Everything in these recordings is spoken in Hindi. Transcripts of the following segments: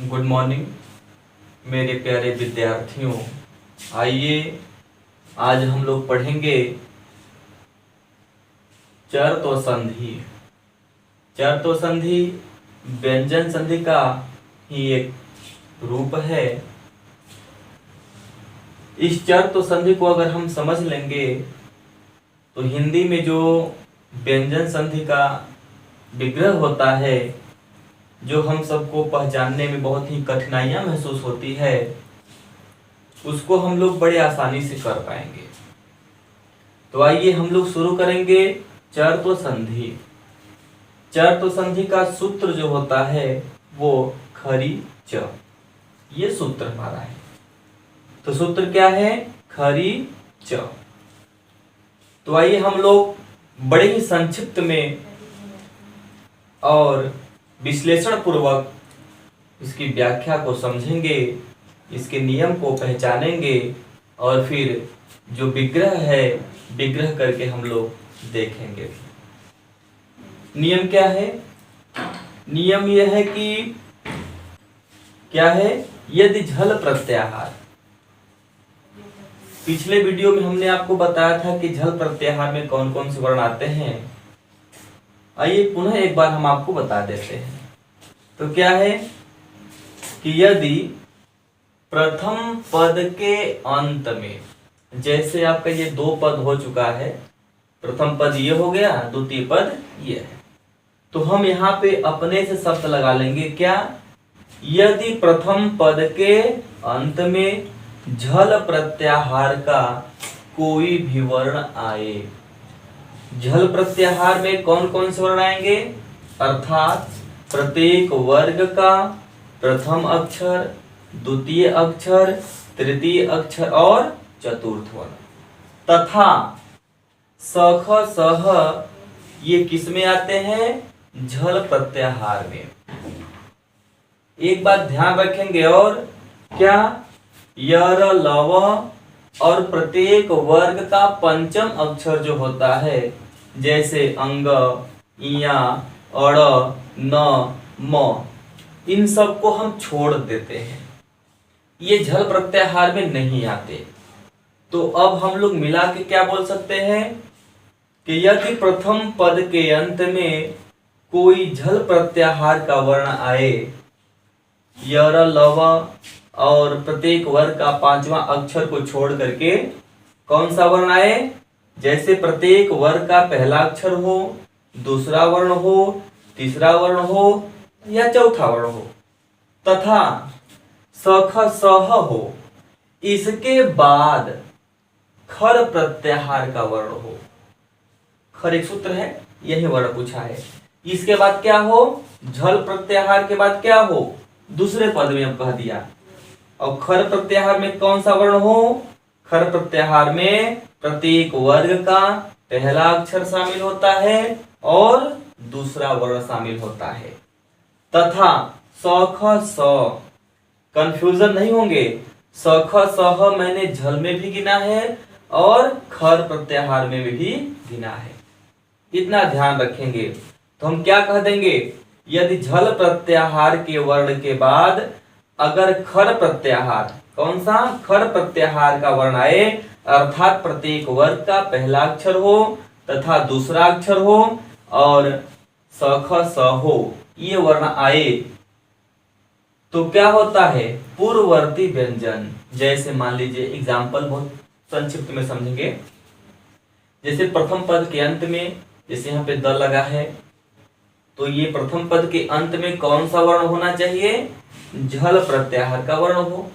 गुड मॉर्निंग मेरे प्यारे विद्यार्थियों। आइए आज हम लोग पढ़ेंगे चरतो संधि। चरतो संधि व्यंजन संधि का ही एक रूप है। इस चरतो संधि को अगर हम समझ लेंगे तो हिंदी में जो व्यंजन संधि का विग्रह होता है, जो हम सबको पहचानने में बहुत ही कठिनाइयां महसूस होती है, उसको हम लोग बड़े आसानी से कर पाएंगे। तो आइए हम लोग शुरू करेंगे चरतो संधि। चरतो संधि का सूत्र जो होता है वो खरी च, ये सूत्र हमारा है। तो सूत्र क्या है? खरी च। तो आइए हम लोग बड़े ही संक्षिप्त में और विश्लेषण पूर्वक इसकी व्याख्या को समझेंगे, इसके नियम को पहचानेंगे और फिर जो विग्रह है विग्रह करके हम लोग देखेंगे। नियम क्या है? नियम यह है कि क्या है? यदि झल प्रत्याहार, पिछले वीडियो में हमने आपको बताया था कि झल प्रत्याहार में कौन कौन से वर्ण आते हैं। आइए पुनः एक बार हम आपको बता देते हैं। तो क्या है कि यदि प्रथम पद के अंत में, जैसे आपका ये दो पद हो चुका है, प्रथम पद ये हो गया, द्वितीय पद ये है, तो हम यहाँ पे अपने से शब्द लगा लेंगे। क्या? यदि प्रथम पद के अंत में झल प्रत्याहार का कोई भी वर्ण आए। झल प्रत्याहार में कौन कौन से वर्ण आएंगे? अर्थात प्रत्येक वर्ग का प्रथम अक्षर, द्वितीय अक्षर, तृतीय अक्षर और चतुर्थ वर्ण। तथा सख सह ये किस में आते हैं? झल प्रत्याहार में। एक बात ध्यान रखेंगे, और क्या? यर लव और प्रत्येक वर्ग का पंचम अक्षर जो होता है, जैसे अंग, इया, अड़, न, म, इन सब को हम छोड़ देते हैं, ये झल प्रत्याहार में नहीं आते। तो अब हम लोग मिला के क्या बोल सकते हैं कि यदि प्रथम पद के अंत में कोई झल प्रत्याहार का वर्ण आए, यर लव और प्रत्येक वर्ग का पांचवा अक्षर को छोड़ करके कौन सा वर्ण आए? जैसे प्रत्येक वर्ग का पहला अक्षर हो, दूसरा वर्ण हो, तीसरा वर्ण हो या चौथा वर्ण हो, तथा सख सह हो, इसके बाद खर प्रत्याहार का वर्ण हो। खर एक सूत्र है, यही वर्ण पूछा है। इसके बाद क्या हो? झल प्रत्याहार के बाद क्या हो? दूसरे पद में हम कह दिया। और खर प्रत्याहार में कौन सा वर्ण हो? खर प्रत्याहार में प्रत्येक वर्ग का पहला अक्षर शामिल होता है और दूसरा वर्ण शामिल होता है। तथा सख स, कंफ्यूजन नहीं होंगे, सख सह मैंने झल में भी गिना है और खर प्रत्याहार में भी गिना है, इतना ध्यान रखेंगे। तो हम क्या कह देंगे? यदि झल प्रत्याहार के वर्ण के बाद अगर खर प्रत्याहार, कौन सा? खर प्रत्याहार का वर्ण आए, अर्थात प्रत्येक वर्ग का पहला अक्षर हो तथा दूसरा अक्षर हो और सख स हो, ये वर्ण आए, तो क्या होता है? पूर्ववर्ती व्यंजन। जैसे मान लीजिए एग्जाम्पल बहुत संक्षिप्त में समझेंगे। जैसे प्रथम पद के अंत में, जैसे यहाँ पे द लगा है, तो ये प्रथम पद के अंत में कौन सा वर्ण होना चाहिए? झल प्रत्याहार का वर्ण हो।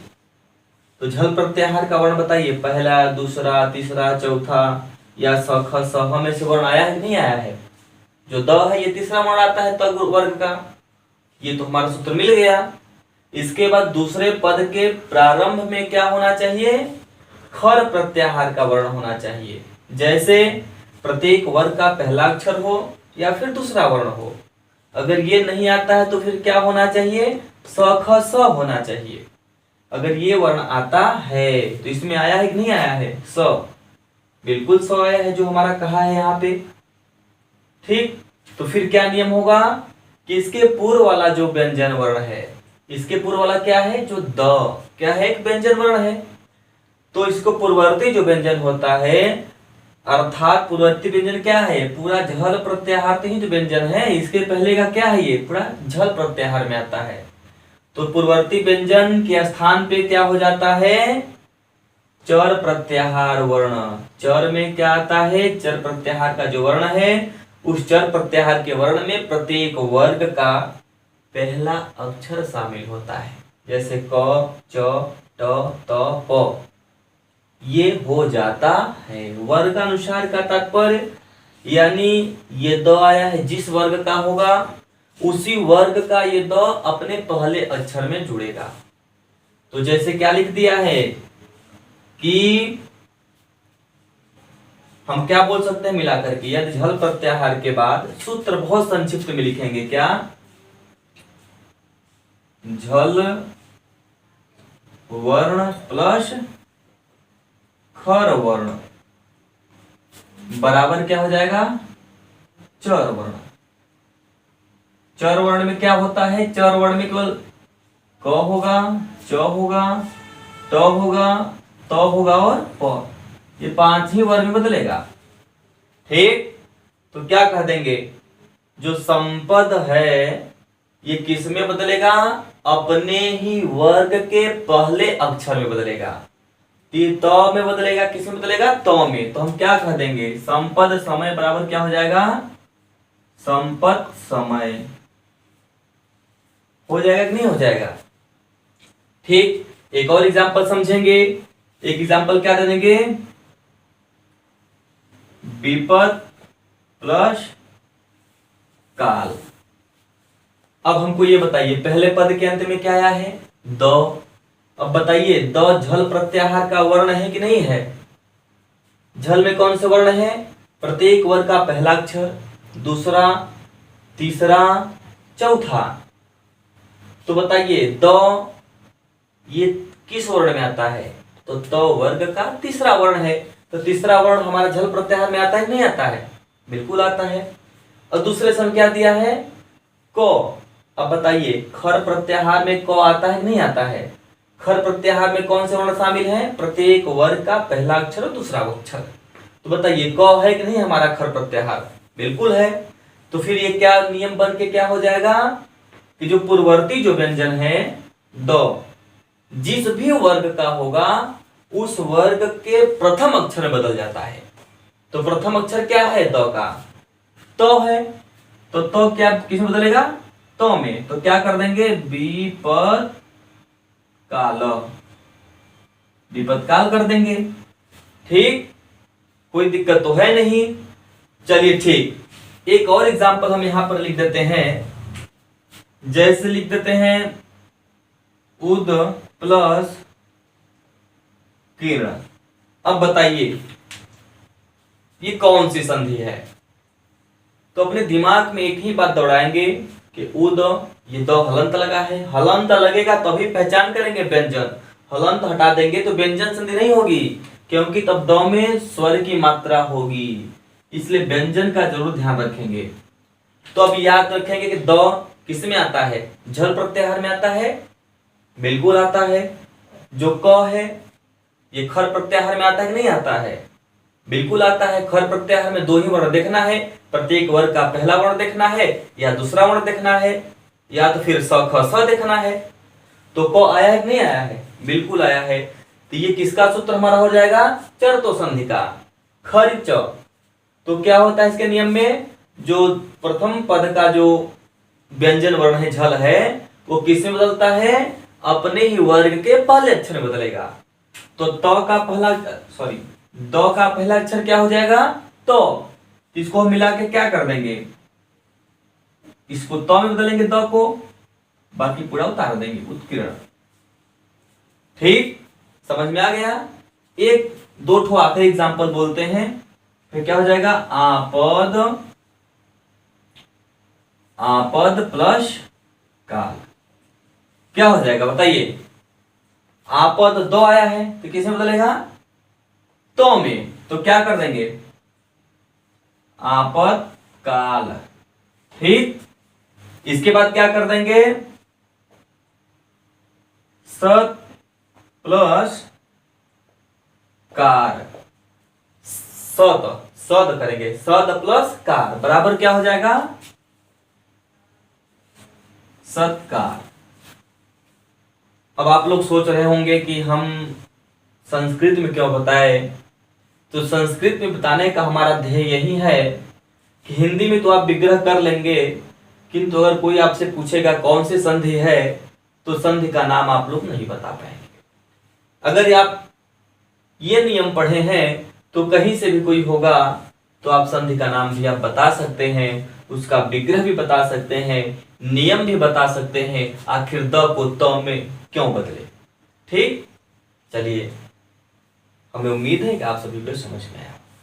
तो झल प्रत्याहार का वर्ण बताइए, पहला, दूसरा, तीसरा, चौथा या सख सह में से वर्ण आया है नहीं आया है? जो द है ये तीसरा वर्ण आता है तग वर्ग का, ये तो हमारा सूत्र मिल गया। इसके बाद दूसरे पद के प्रारंभ में क्या होना चाहिए? खर प्रत्याहार का वर्ण होना चाहिए। जैसे प्रत्येक वर्ग का पहला अक्षर हो या फिर दूसरा वर्ण हो। अगर ये नहीं आता है तो फिर क्या होना चाहिए? सख स होना चाहिए। अगर ये वर्ण आता है तो इसमें आया है कि नहीं आया है? स, बिल्कुल स आया है जो हमारा कहा है यहाँ पे। ठीक, तो फिर क्या नियम होगा कि इसके पूर्व वाला जो व्यंजन वर्ण है इसके पूर्व वाला क्या है, जो द क्या है, एक व्यंजन वर्ण है। तो इसको पूर्ववर्ती जो व्यंजन होता है, अर्थात पूर्ववर्ती व्यंजन क्या है, पूरा झल प्रत्याहार ही जो व्यंजन है, इसके पहले का क्या है, ये पूरा झल प्रत्याहार में आता है। तो पूर्ववर्ती व्यंजन के स्थान पे क्या हो जाता है, चर प्रत्याहार वर्ण। चर में क्या आता है, चर प्रत्याहार का जो वर्ण है, उस चर प्रत्याहार के वर्ण में प्रत्येक वर्ग का पहला अक्षर शामिल होता है। जैसे क, च, ट, त, प ये हो जाता है। वर्ग अनुसार का तात्पर्य, यानी ये द आया है, जिस वर्ग का होगा उसी वर्ग का ये द अपने पहले अक्षर में जुड़ेगा। तो जैसे क्या लिख दिया है कि हम क्या बोल सकते हैं मिलाकर के, यदि झल प्रत्याहार के बाद सूत्र बहुत संक्षिप्त में लिखेंगे, क्या, झल वर्ण प्लस खर वर्ण बराबर क्या हो जाएगा, चर वर्ण। चर वर्ण में क्या होता है, चर वर्ण में केवल क होगा, च होगा, ट होगा, त होगा और प, ये 5 ही वर्ग में बदलेगा। ठीक, तो क्या कह देंगे, जो संपद है ये किस में बदलेगा, अपने ही वर्ग के पहले अक्षर में बदलेगा। त में बदलेगा, किस में बदलेगा, त में। तो हम क्या कह देंगे, संपद समय बराबर क्या हो जाएगा, संपद समय हो जाएगा कि नहीं हो जाएगा। ठीक, एक और एग्जांपल समझेंगे। एक एग्जांपल क्या दे देंगे, विपद प्लस काल। अब हमको ये बताइए, पहले पद के अंत में क्या आया है, द। अब बताइए, द झल प्रत्याहार का वर्ण है कि नहीं है। झल में कौन से वर्ण है, प्रत्येक वर्ग का पहला अक्षर, दूसरा, तीसरा, चौथा। तो बताइए द ये किस वर्ण में आता है, तो त वर्ग का तीसरा वर्ण है। तो तीसरा वर्ण हमारा झल प्रत्याहार में आता है नहीं आता है, बिल्कुल आता है। और दूसरे सम क्या दिया है, क। अब बताइए खर प्रत्याहार में क आता है नहीं आता है। खर प्रत्याहार में कौन से वर्ण शामिल है, प्रत्येक वर्ग का पहला अक्षर और दूसरा अक्षर। तो बताइए क है कि नहीं हमारा खर प्रत्याहार, बिल्कुल है। तो फिर ये क्या नियम बन के क्या हो जाएगा कि जो पूर्ववर्ती जो व्यंजन है द, जिस भी वर्ग का होगा उस वर्ग के प्रथम अक्षर में बदल जाता है। तो प्रथम अक्षर क्या है, द का, तो है। तो क्या किस में बदलेगा, तो में। तो क्या कर देंगे, विपद काल, विपद काल कर देंगे। ठीक, कोई दिक्कत तो है नहीं। चलिए ठीक, एक और एग्जांपल हम यहां पर लिख देते हैं। जैसे लिख देते हैं उद प्लस किरण। अब बताइए ये कौन सी संधि है। तो अपने दिमाग में एक ही बात दौड़ाएंगे कि उद, ये दो हलंत लगा है, हलंत लगेगा तभी पहचान करेंगे व्यंजन। हलंत हटा देंगे तो व्यंजन संधि नहीं होगी, क्योंकि तब द में स्वर की मात्रा होगी, इसलिए व्यंजन का जरूर ध्यान रखेंगे। तो अब याद रखेंगे कि द किस में आता है, झल प्रत्याहार में आता है, बिल्कुल आता है। जो क है ये खर प्रत्याहार में आता है कि नहीं आता है, बिल्कुल आता है। खर प्रत्याहार में दो ही वर्ण देखना है, प्रत्येक वर्ग का पहला वर्ण देखना है या दूसरा वर्ण देखना है, या तो फिर स ख स देखना है। तो क आया है कि नहीं आया है, बिल्कुल आया है। तो ये किसका सूत्र हमारा हो जाएगा, चरतो संधि का, खर च। तो क्या होता है इसके नियम में, जो प्रथम पद का जो व्यंजन वर्ण है झल है, वो किसमें बदलता है, अपने ही वर्ग के पहले अक्षर में बदलेगा। तो द का पहला अक्षर क्या हो जाएगा, तो इसको हम मिला के क्या कर देंगे, इसको त में बदलेंगे द को, बाकी पूरा उतार देंगे उत्कीर्ण। ठीक, समझ में आ गया। एक दो ठो आखिरी एग्जांपल बोलते हैं, फिर क्या हो जाएगा, आपद प्लस काल। क्या हो जाएगा बताइए, आपद दो आया है तो किसे बदलेगा, तो में। तो क्या कर देंगे, आपद काल। ठीक, इसके बाद क्या कर देंगे, सत प्लस कार, सद सद करेंगे, सद प्लस कार बराबर क्या हो जाएगा, सत्कार। अब आप लोग सोच रहे होंगे कि हम संस्कृत में क्यों बताए, तो संस्कृत में बताने का हमारा ध्येय यही है कि हिंदी में तो आप विग्रह कर लेंगे, किंतु अगर कोई आपसे पूछेगा कौन सी संधि है तो संधि का नाम आप लोग नहीं बता पाएंगे। अगर आप ये नियम पढ़े हैं तो कहीं से भी कोई होगा तो आप संधि का नाम भी आप बता सकते हैं, उसका विग्रह भी बता सकते हैं, नियम भी बता सकते हैं, आखिर द को त में क्यों बदले। ठीक, चलिए, हमें उम्मीद है कि आप सभी को समझ में आया।